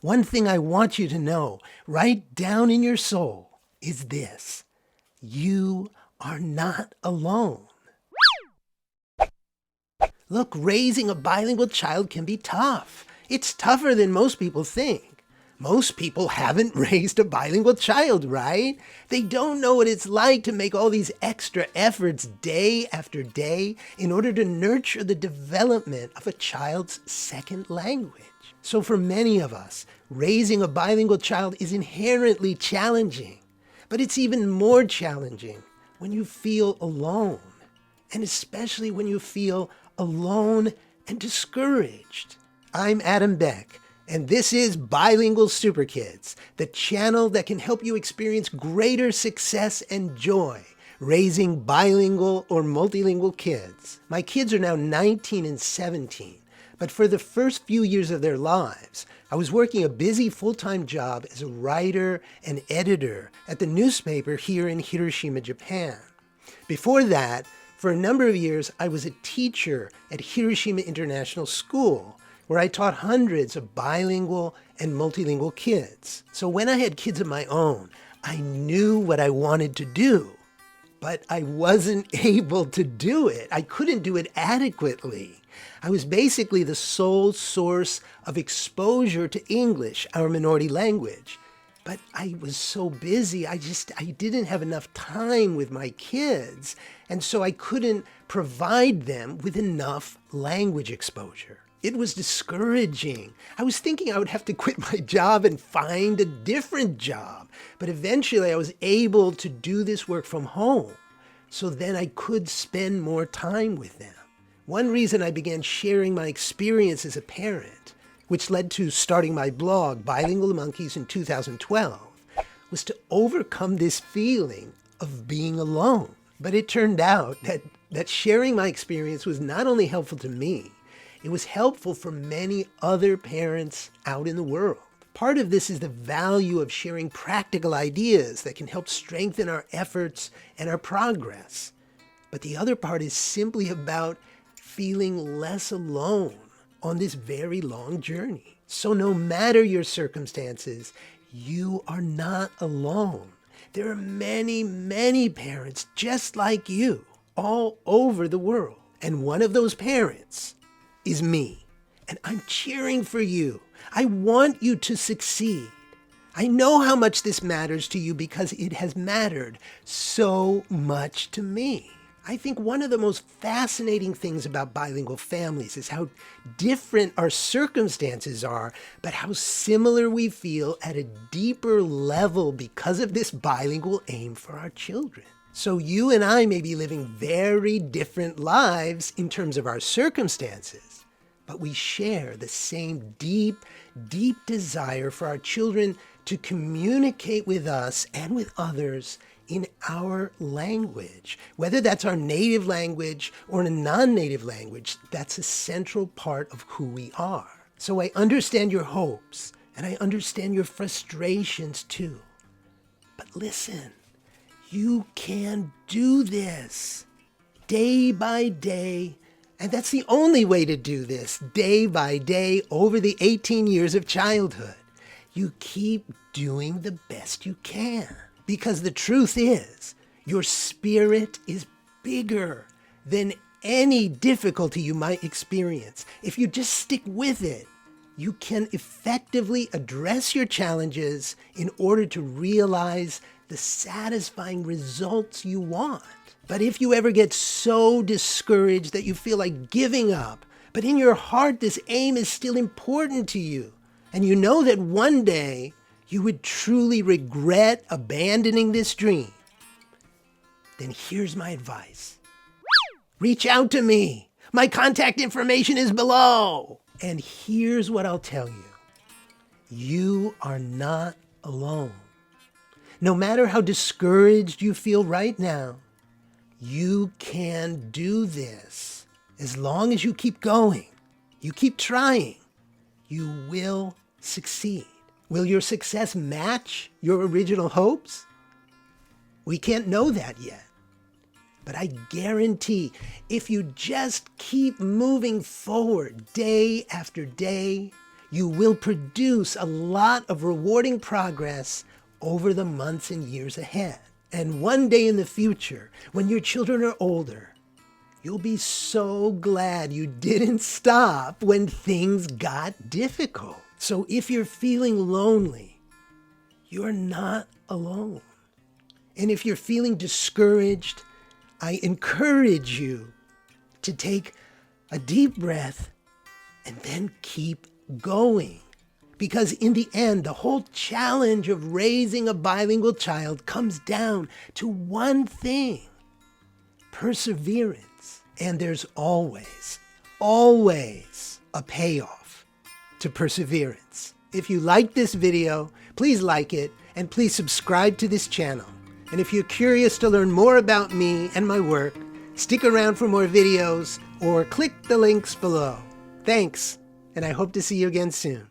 One thing I want you to know right down in your soul is this: you are not alone. Look, raising a bilingual child can be tough. It's tougher than most people think. Most people haven't raised a bilingual child, right? They don't know what it's like to make all these extra efforts day after day in order to nurture the development of a child's second language. So for many of us, raising a bilingual child is inherently challenging, but it's even more challenging when you feel alone, and especially when you feel alone and discouraged. I'm Adam Beck, and this is Bilingual Super Kids, the channel that can help you experience greater success and joy raising bilingual or multilingual kids. My kids are now 19 and 17, but for the first few years of their lives, I was working a busy full-time job as a writer and editor at the newspaper here in Hiroshima, Japan. Before that, for a number of years, I was a teacher at Hiroshima International School, where I taught hundreds of bilingual and multilingual kids. So when I had kids of my own, I knew what I wanted to do, but I wasn't able to do it. I couldn't do it adequately. I was basically the sole source of exposure to English, our minority language. But I was so busy, I didn't have enough time with my kids, and so I couldn't provide them with enough language exposure. It was discouraging. I was thinking I would have to quit my job and find a different job, but eventually I was able to do this work from home, so then I could spend more time with them. One reason I began sharing my experience as a parent, which led to starting my blog, Bilingual Monkeys, in 2012, was to overcome this feeling of being alone. But it turned out that sharing my experience was not only helpful to me, it was helpful for many other parents out in the world. Part of this is the value of sharing practical ideas that can help strengthen our efforts and our progress. But the other part is simply about feeling less alone on this very long journey. So no matter your circumstances, you are not alone. There are many, many parents just like you all over the world. And one of those parents is me. And I'm cheering for you. I want you to succeed. I know how much this matters to you because it has mattered so much to me. I think one of the most fascinating things about bilingual families is how different our circumstances are, but how similar we feel at a deeper level because of this bilingual aim for our children. So you and I may be living very different lives in terms of our circumstances, but we share the same deep, deep desire for our children to communicate with us and with others in our language. Whether that's our native language or in a non-native language, that's a central part of who we are. So I understand your hopes and I understand your frustrations too. But listen, you can do this day by day. And that's the only way to do this, day by day over the 18 years of childhood. You keep doing the best you can. Because the truth is, your spirit is bigger than any difficulty you might experience. If you just stick with it, you can effectively address your challenges in order to realize the satisfying results you want. But if you ever get so discouraged that you feel like giving up, but in your heart this aim is still important to you, and you know that one day you would truly regret abandoning this dream, then here's my advice. Reach out to me. My contact information is below. And here's what I'll tell you. You are not alone. No matter how discouraged you feel right now, you can do this. As long as you keep going, you keep trying, you will succeed. Will your success match your original hopes? We can't know that yet. But I guarantee if you just keep moving forward day after day, you will produce a lot of rewarding progress over the months and years ahead. And one day in the future, when your children are older, you'll be so glad you didn't stop when things got difficult. So if you're feeling lonely, you're not alone. And if you're feeling discouraged, I encourage you to take a deep breath and then keep going. Because in the end, the whole challenge of raising a bilingual child comes down to one thing: perseverance. And there's always a payoff to perseverance. If you like this video, please like it and please subscribe to this channel. And if you're curious to learn more about me and my work, stick around for more videos or click the links below. Thanks, and I hope to see you again soon.